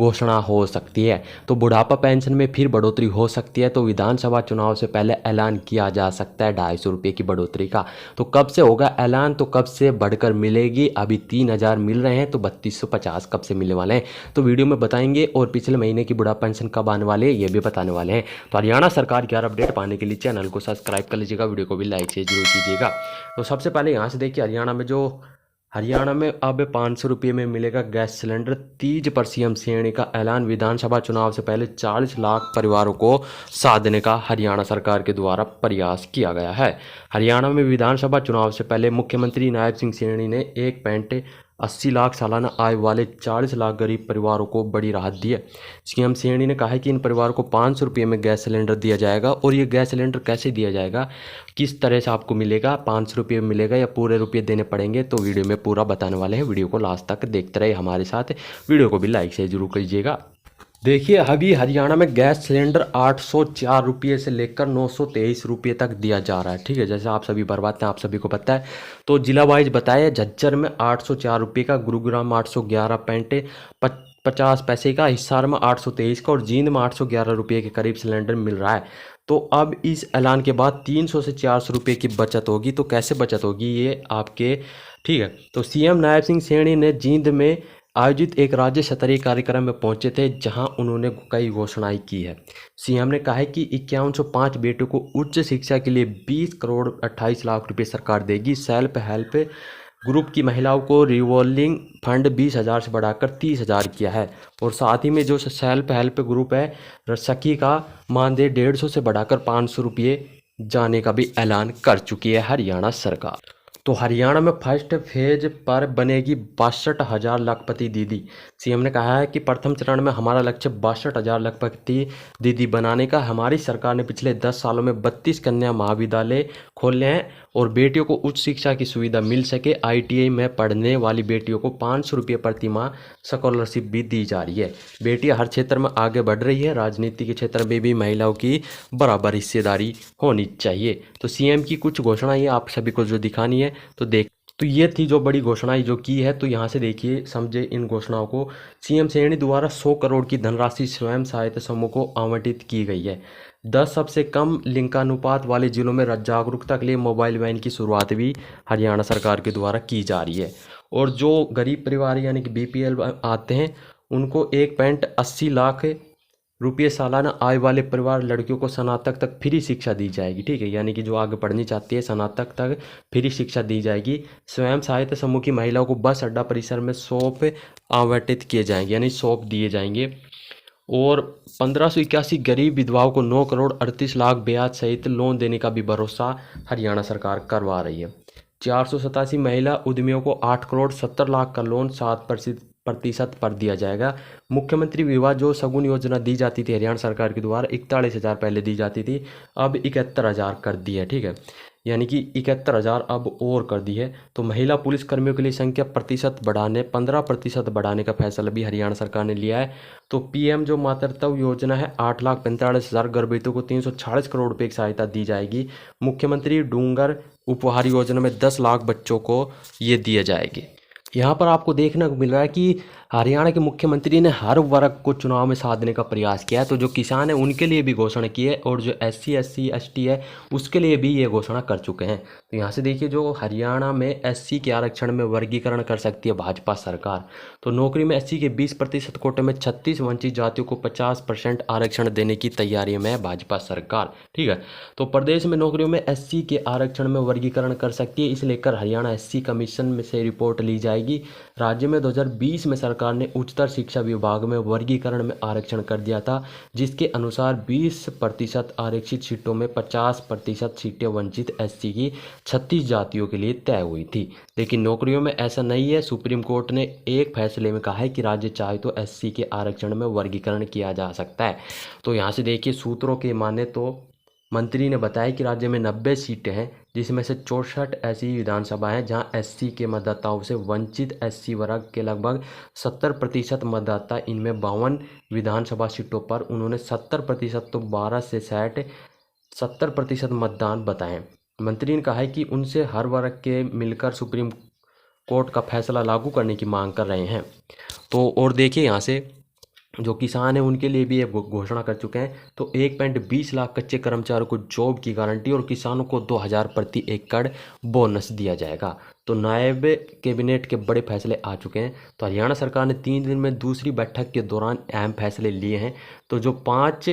घोषणा हो सकती है। तो बुढ़ापा पेंशन में फिर बढ़ोतरी हो सकती है। तो विधानसभा चुनाव से पहले ऐलान किया जा सकता है 250 रुपये की बढ़ोतरी का। तो कब से होगा ऐलान, तो कब से बढ़कर मिलेगी? अभी 3000 मिल रहे हैं, तो 3250 कब से मिलने वाले हैं, तो वीडियो में बताएंगे। और पिछले महीने की बुढ़ापा पेंशन कब आने वाले हैं ये भी बताने वाले हैं। तो हरियाणा सरकार की हर अपडेट पाने के लिए चैनल को सब्सक्राइब कर लीजिएगा, वीडियो को भी लाइक से जरूर कीजिएगा। तो सबसे पहले यहाँ से देखिए, हरियाणा में अब 500 रुपये में मिलेगा गैस सिलेंडर। तीज पर सीएम श्रेणी का ऐलान। विधानसभा चुनाव से पहले 40 लाख परिवारों को साधने का हरियाणा सरकार के द्वारा प्रयास किया गया है। हरियाणा में विधानसभा चुनाव से पहले मुख्यमंत्री नायब सिंह सैनी ने 1.80 लाख सालाना आय वाले 40 लाख गरीब परिवारों को बड़ी राहत दी है। सीएम सैनी ने कहा है कि इन परिवारों को 500 रुपये में गैस सिलेंडर दिया जाएगा। और ये गैस सिलेंडर कैसे दिया जाएगा, किस तरह से आपको मिलेगा, 500 रुपये में मिलेगा या पूरे रुपये देने पड़ेंगे, तो वीडियो में पूरा बताने वाले हैं। वीडियो को लास्ट तक देखते रहे हमारे साथ, वीडियो को भी लाइक से जरूर कीजिएगा। देखिए, अभी हरियाणा में गैस सिलेंडर 804 रुपये से लेकर 923 रुपये तक दिया जा रहा है। ठीक है, जैसे आप सभी भरवाते हैं, आप सभी को पता है। तो जिला वाइज बताया, झज्जर में 804 रुपये का, गुरुग्राम 811.50 पैसे का, हिसार में 823 का और जींद में 811 रुपये के करीब सिलेंडर मिल रहा है। तो अब इस ऐलान के बाद 300 से 400 रुपये की बचत होगी। तो कैसे बचत होगी ये आपके, ठीक है। तो सीएम नायब सिंह सैनी ने जींद में आयोजित एक राज्य स्तरीय कार्यक्रम में पहुंचे थे, जहां उन्होंने कई घोषणाएं की है। सीएम ने कहा है कि 5105 बेटियों को उच्च शिक्षा के लिए 20 करोड़ 28 लाख रुपए सरकार देगी। सेल्फ हेल्प ग्रुप की महिलाओं को रिवॉल्विंग फंड 20,000 से बढ़ाकर 30,000 किया है। और साथ ही में जो सेल्फ हेल्प ग्रुप है, सखी का मानदेय 150 से बढ़ाकर 500 रुपये जाने का भी ऐलान कर चुकी है हरियाणा सरकार। तो हरियाणा में फर्स्ट फेज पर बनेगी 62,000 लखपति दीदी। सीएम ने कहा है कि प्रथम चरण में हमारा लक्ष्य 62,000 लखपति दीदी बनाने का। हमारी सरकार ने पिछले 10 सालों में 32 कन्या महाविद्यालय खोले हैं और बेटियों को उच्च शिक्षा की सुविधा मिल सके। आईटीआई में पढ़ने वाली बेटियों को 500 रुपये प्रति माह स्कॉलरशिप भी दी जा रही है। बेटियां हर क्षेत्र में आगे बढ़ रही है। राजनीति के क्षेत्र में भी महिलाओं की बराबर हिस्सेदारी होनी चाहिए। तो सीएम की कुछ घोषणाएं आप सभी को जो दिखानी है, तो ये थी जो बड़ी घोषणाएं जो की है। तो यहाँ से देखिए, समझे इन घोषणाओं को। सीएम सैनी द्वारा 100 करोड़ की धनराशि स्वयं सहायता समूह को आवंटित की गई है। 10 सबसे कम लिंगानुपात वाले जिलों में जागरूकता के लिए मोबाइल वैन की शुरुआत भी हरियाणा सरकार के द्वारा की जा रही है। और जो गरीब परिवार यानी कि बीपीएल आते हैं, उनको 1.80 लाख रुपये सालाना आय वाले परिवार लड़कियों को स्नातक तक फ्री शिक्षा दी जाएगी। ठीक है, यानी कि जो आगे पढ़नी चाहती है स्नातक तक फ्री शिक्षा दी जाएगी। स्वयं सहायता समूह की महिलाओं को बस अड्डा परिसर में शॉप आवंटित किए जाएंगे, यानी शॉप दिए जाएंगे। और 1581 गरीब विधवाओं को 9 करोड़ 38 लाख ब्याज सहित लोन देने का भी भरोसा हरियाणा सरकार करवा रही है। 487 महिला उद्यमियों को 8 करोड़ 70 लाख का लोन 7% पर दिया जाएगा। मुख्यमंत्री विवाह जो शगुन योजना दी जाती थी हरियाणा सरकार के द्वारा, 41,000 पहले दी जाती थी, अब 71,000 कर दी है। ठीक है, यानी कि 71,000 अब और कर दी है। तो महिला पुलिस कर्मियों के लिए संख्या प्रतिशत बढ़ाने 15% बढ़ाने का फैसला भी हरियाणा सरकार ने लिया है। तो पीएम जो मातृत्व योजना है, 8,45,000 गर्भवतियों को 346 करोड़ रुपये की सहायता दी जाएगी। मुख्यमंत्री डूंगर उपहार योजना में 10 लाख बच्चों को ये दिए जाएंगे। यहाँ पर आपको देखने को मिल रहा है कि हरियाणा के मुख्यमंत्री ने हर वर्ग को चुनाव में साथ देने का प्रयास किया है। तो जो किसान है उनके लिए भी घोषणा की है और जो SC SC ST है उसके लिए भी ये घोषणा कर चुके हैं। तो यहाँ से देखिए, जो हरियाणा में SC के आरक्षण में वर्गीकरण कर सकती है भाजपा सरकार। तो नौकरी में SC के 20% कोटे में 36 वंचित जातियों को 50% आरक्षण देने की तैयारी में है भाजपा सरकार। ठीक है, तो प्रदेश में नौकरियों में SC के आरक्षण में वर्गीकरण कर सकती है। इसे लेकर हरियाणा SC कमीशन में से रिपोर्ट ली जाएगी। राज्य में 2020 में सरकार ने उच्चतर शिक्षा विभाग में वर्गीकरण में आरक्षण कर दिया था, जिसके अनुसार 20% आरक्षित सीटों में 50% सीटें वंचित SC की 36 जातियों के लिए तय हुई थी। लेकिन नौकरियों में ऐसा नहीं है। सुप्रीम कोर्ट ने एक फैसले में कहा है कि राज्य चाहे तो SC के आरक्षण में वर्गीकरण किया जा सकता है। तो यहाँ से देखिए, सूत्रों के माने तो मंत्री ने बताया कि राज्य में 90 सीटें हैं, जिसमें से 64 ऐसी विधानसभा हैं जहां SC के मतदाताओं से वंचित SC वर्ग के लगभग 70% मतदाता। इनमें 52 विधानसभा सीटों पर उन्होंने 70% तो 12 से 70% मतदान बताए। मंत्री ने कहा है कि उनसे हर वर्ग के मिलकर सुप्रीम कोर्ट का फैसला लागू करने की मांग कर रहे हैं। तो और देखिए यहाँ से, जो किसान हैं उनके लिए भी ये घोषणा कर चुके हैं। तो 1.20 लाख कच्चे कर्मचारियों को जॉब की गारंटी और किसानों को 2,000 प्रति एकड़ बोनस दिया जाएगा। तो नायब कैबिनेट के बड़े फैसले आ चुके हैं। तो हरियाणा सरकार ने 3 दिन में दूसरी बैठक के दौरान अहम फैसले लिए हैं। तो जो 5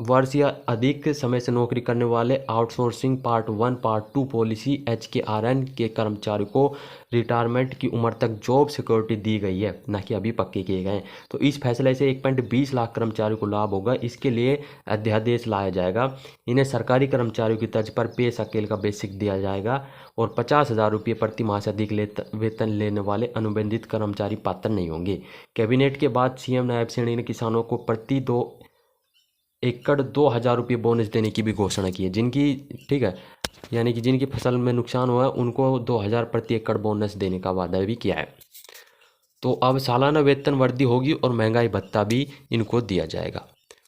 वर्ष या अधिक समय से नौकरी करने वाले outsourcing part 1 part 2 policy HKRN के कर्मचारियों को रिटायरमेंट की उम्र तक जॉब सिक्योरिटी दी गई है, न कि अभी पक्के किए गए हैं। तो इस फैसले से 1.20 लाख कर्मचारियों को लाभ होगा। इसके लिए अध्यादेश लाया जाएगा। इन्हें सरकारी कर्मचारियों की तर्ज पर पे स्केल का बेसिक दिया जाएगा और 50,000 रुपये प्रति माह से अधिक वेतन लेने वाले अनुबंधित कर्मचारी पात्र नहीं होंगे। कैबिनेट के बाद CM नायब सैनी ने किसानों को प्रति 2 एकड़ 2,000 रुपये बोनस देने की भी घोषणा की है। जिनकी, ठीक है, यानी कि जिनकी फसल में नुकसान हुआ है उनको 2,000 प्रति एकड़ बोनस देने का वादा भी किया है। तो अब सालाना वेतन वृद्धि होगी और महंगाई भत्ता भी इनको दिया जाएगा।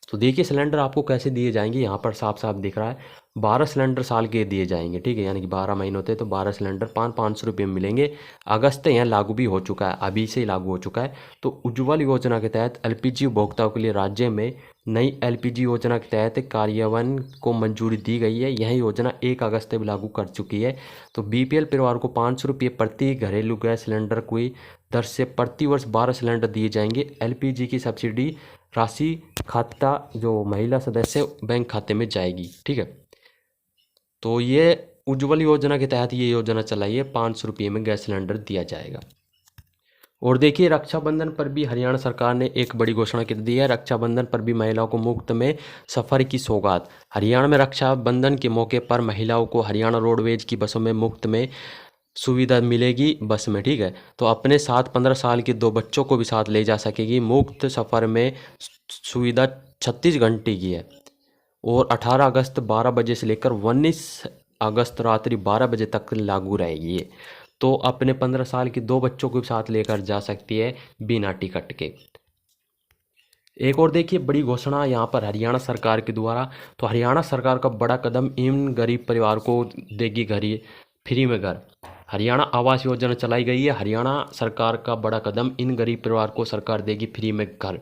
तो देखिए सिलेंडर आपको कैसे दिए जाएंगे, यहाँ पर साफ साफ दिख रहा है 12 सिलेंडर साल के दिए जाएंगे, ठीक है, यानी कि 12 महीने होते हैं तो 12 सिलेंडर 500 रुपये में मिलेंगे। अगस्त यहाँ लागू भी हो चुका है, अभी से ही लागू हो चुका है। तो उज्ज्वल योजना के तहत LPG उपभोक्ताओं के लिए राज्य में नई LPG योजना के तहत कार्यान्वयन को मंजूरी दी गई है। यह योजना 1 अगस्त से भी लागू कर चुकी है। तो BPL परिवार को 500 रुपये प्रति घरेलू गैस सिलेंडर की दर से प्रति वर्ष 12 सिलेंडर दिए जाएंगे। LPG की सब्सिडी राशि खाता जो महिला सदस्य बैंक खाते में जाएगी, ठीक है। तो ये उज्ज्वल योजना के तहत ये योजना चलाई है, 500 रुपये में गैस सिलेंडर दिया जाएगा। और देखिए रक्षाबंधन पर भी हरियाणा सरकार ने एक बड़ी घोषणा कर दी है। रक्षाबंधन पर भी महिलाओं को मुफ्त में सफ़र की सौगात। हरियाणा में रक्षाबंधन के मौके पर महिलाओं को हरियाणा रोडवेज की बसों में मुफ्त में सुविधा मिलेगी बस में, ठीक है। तो अपने साथ 15 साल के 2 बच्चों को भी साथ ले जा सकेगी। मुफ्त सफ़र में सुविधा 36 घंटे की है और 18 अगस्त 12 बजे से लेकर 19 अगस्त रात्रि 12 बजे तक लागू रहेगी ये। तो अपने 15 साल के 2 बच्चों को भी साथ लेकर जा सकती है बिना टिकट के। एक और देखिए बड़ी घोषणा यहाँ पर हरियाणा सरकार के द्वारा। तो हरियाणा सरकार का बड़ा कदम, इन गरीब परिवार को देगी घर फ्री में घर। हरियाणा आवास योजना चलाई गई है। हरियाणा सरकार का बड़ा कदम, इन गरीब परिवार को सरकार देगी फ्री में घर।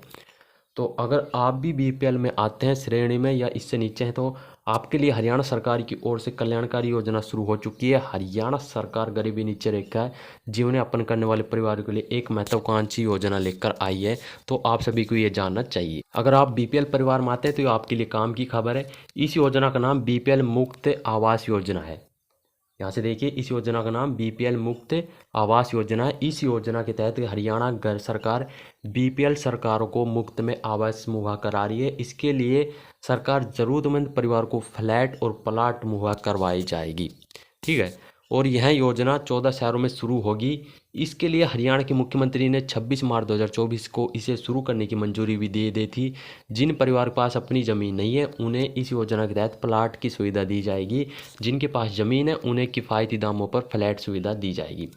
तो अगर आप भी BPL में आते हैं श्रेणी में या इससे नीचे हैं तो आपके लिए हरियाणा सरकार की ओर से कल्याणकारी योजना शुरू हो चुकी है। हरियाणा सरकार गरीबी नीचे रेखा है जीवन यापन करने वाले परिवारों के लिए एक महत्वाकांक्षी योजना लेकर आई है। तो आप सभी को ये जानना चाहिए। अगर आप BPL परिवार में आते हैं तो ये आपके लिए काम की खबर है। इस योजना का नाम BPL मुक्त आवास योजना है। यहाँ से देखिए इस योजना का नाम BPL मुक्त आवास योजना है। इस योजना के तहत हरियाणा सरकार BPL सरकारों को मुफ्त में आवास मुहैया करा रही है। इसके लिए सरकार ज़रूरतमंद परिवार को फ्लैट और प्लाट मुहैया करवाई जाएगी, ठीक है। और यह योजना 14 शहरों में शुरू होगी। इसके लिए हरियाणा के मुख्यमंत्री ने 26 मार्च 2024 को इसे शुरू करने की मंजूरी भी दे दी थी। जिन परिवार के पास अपनी ज़मीन नहीं है उन्हें इस योजना के तहत प्लाट की सुविधा दी जाएगी। जिनके पास ज़मीन है उन्हें किफ़ायती दामों पर फ्लैट सुविधा दी जाएगी।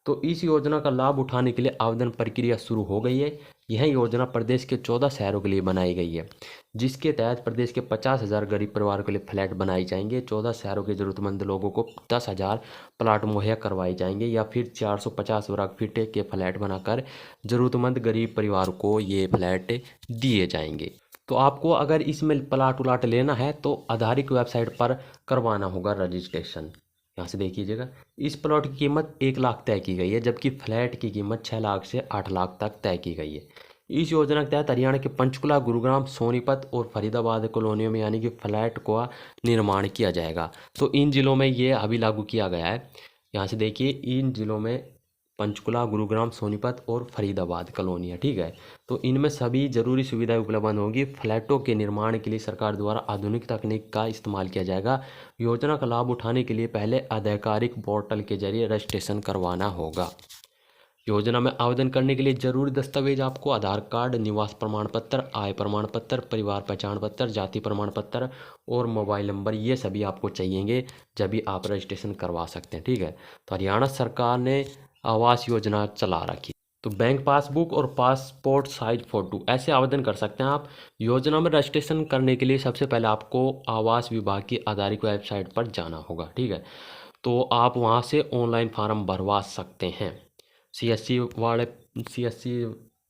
तो इस योजना का लाभ उठाने के लिए आवेदन प्रक्रिया शुरू हो गई है। यह योजना प्रदेश के 14 शहरों के लिए बनाई गई है, जिसके तहत प्रदेश के 50,000 गरीब परिवारों के लिए फ्लैट बनाए जाएंगे। 14 शहरों के ज़रूरतमंद लोगों को 10,000 प्लाट मुहैया करवाए जाएंगे या फिर 450 वर्ग फीट के फ्लैट बनाकर ज़रूरतमंद गरीब परिवार को ये फ्लैट दिए जाएंगे। तो आपको अगर इसमें प्लाट उलाट लेना है तो आधार की वेबसाइट पर करवाना होगा रजिस्ट्रेशन। यहाँ से देखिएगा इस प्लॉट की कीमत 1 लाख तय की गई है, जबकि फ्लैट की कीमत 6 लाख से 8 लाख तक तय की गई है। इस योजना के तहत हरियाणा के पंचकुला, गुरुग्राम, सोनीपत और फरीदाबाद कॉलोनियों में यानी कि फ्लैट का निर्माण किया जाएगा। तो इन जिलों में ये अभी लागू किया गया है। यहाँ से देखिए इन जिलों में पंचकुला, गुरुग्राम, सोनीपत और फरीदाबाद कॉलोनियाँ, ठीक है। तो इनमें सभी जरूरी सुविधाएं उपलब्ध होंगी। फ्लैटों के निर्माण के लिए सरकार द्वारा आधुनिक तकनीक का इस्तेमाल किया जाएगा। योजना का लाभ उठाने के लिए पहले आधिकारिक पोर्टल के जरिए रजिस्ट्रेशन करवाना होगा। योजना में आवेदन करने के लिए जरूरी दस्तावेज आपको आधार कार्ड, निवास प्रमाण पत्र, आय प्रमाण पत्र, परिवार पहचान पत्र, जाति प्रमाण पत्र और मोबाइल नंबर, ये सभी आपको चाहिएंगे जब भी आप रजिस्ट्रेशन करवा सकते हैं, ठीक है। तो हरियाणा सरकार ने आवास योजना चला रखी। तो बैंक पासबुक और पासपोर्ट साइज फ़ोटो ऐसे आवेदन कर सकते हैं आप। योजना में रजिस्ट्रेशन करने के लिए सबसे पहले आपको आवास विभाग की आधिकारिक वेबसाइट पर जाना होगा, ठीक है। तो आप वहां से ऑनलाइन फार्म भरवा सकते हैं। CSC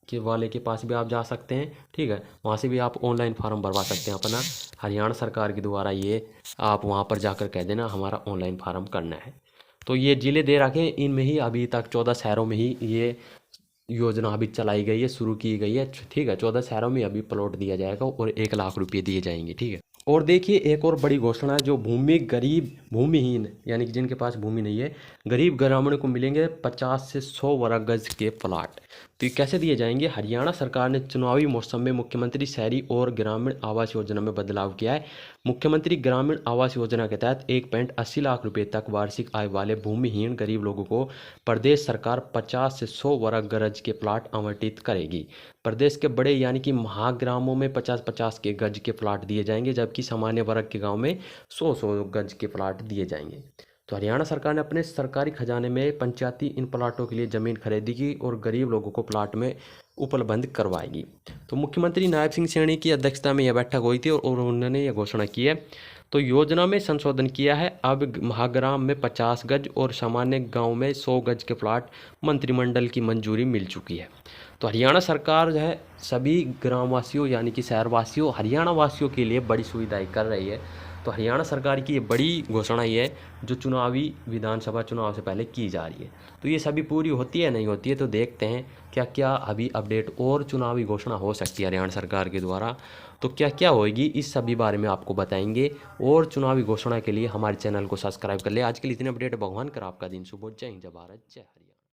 के वाले के पास भी आप जा सकते हैं, ठीक है। वहाँ से भी आप ऑनलाइन फॉर्म भरवा सकते हैं अपना। हरियाणा सरकार के द्वारा ये आप वहाँ पर जाकर कह देना हमारा ऑनलाइन फॉर्म करना है। तो ये ज़िले दे रखे हैं, इनमें ही अभी तक 14 शहरों में ही ये योजना अभी चलाई गई है, शुरू की गई है, ठीक है। 14 शहरों में अभी प्लॉट दिया जाएगा और 1 लाख रुपये दिए जाएंगे, ठीक है। और देखिए एक और बड़ी घोषणा है, जो भूमि गरीब भूमिहीन यानी कि जिनके पास भूमि नहीं है, गरीब ग्रामीण को मिलेंगे 50 से 100 वर्ग गज के प्लाट। तो ये कैसे दिए जाएंगे? हरियाणा सरकार ने चुनावी मौसम में मुख्यमंत्री शहरी और ग्रामीण आवास योजना में बदलाव किया है। मुख्यमंत्री ग्रामीण आवास योजना के तहत 1.80 लाख रुपए तक वार्षिक आय वाले भूमिहीन गरीब लोगों को प्रदेश सरकार 50 से 100 वर्ग गज के प्लाट आवंटित करेगी। प्रदेश के बड़े यानी कि महाग्रामों में 50-50 के गज के प्लाट दिए जाएंगे, जबकि सामान्य वर्ग के गांव में 100-100 गज के प्लाट दिए जाएंगे। तो हरियाणा सरकार ने अपने सरकारी खजाने में पंचायती इन प्लाटों के लिए ज़मीन खरीदेगी और गरीब लोगों को प्लाट में उपलब्ध करवाएगी। तो मुख्यमंत्री नायब सिंह सैनी की अध्यक्षता में यह बैठक हुई थी और उन्होंने यह घोषणा की है। तो योजना में संशोधन किया है, अब महाग्राम में 50 गज और सामान्य गांव में 100 गज के प्लाट मंत्रिमंडल की मंजूरी मिल चुकी है। तो हरियाणा सरकार जो है सभी ग्रामवासियों यानी कि शहरवासियों हरियाणा वासियों के लिए बड़ी सुविधाएं कर रही है। तो हरियाणा सरकार की ये बड़ी घोषणा ये है जो चुनावी विधानसभा चुनाव से पहले की जा रही है। तो ये सभी पूरी होती है नहीं होती है, तो देखते हैं क्या क्या अभी अपडेट और चुनावी घोषणा हो सकती है हरियाणा सरकार के द्वारा। तो क्या क्या होएगी इस सभी बारे में आपको बताएंगे, और चुनावी घोषणा के लिए हमारे चैनल को सब्सक्राइब कर ले। आज के लिए इतने अपडेट, भगवान कर आपका दिन शुभ हो। जय हिंद, जय भारत, जय हरियाणा।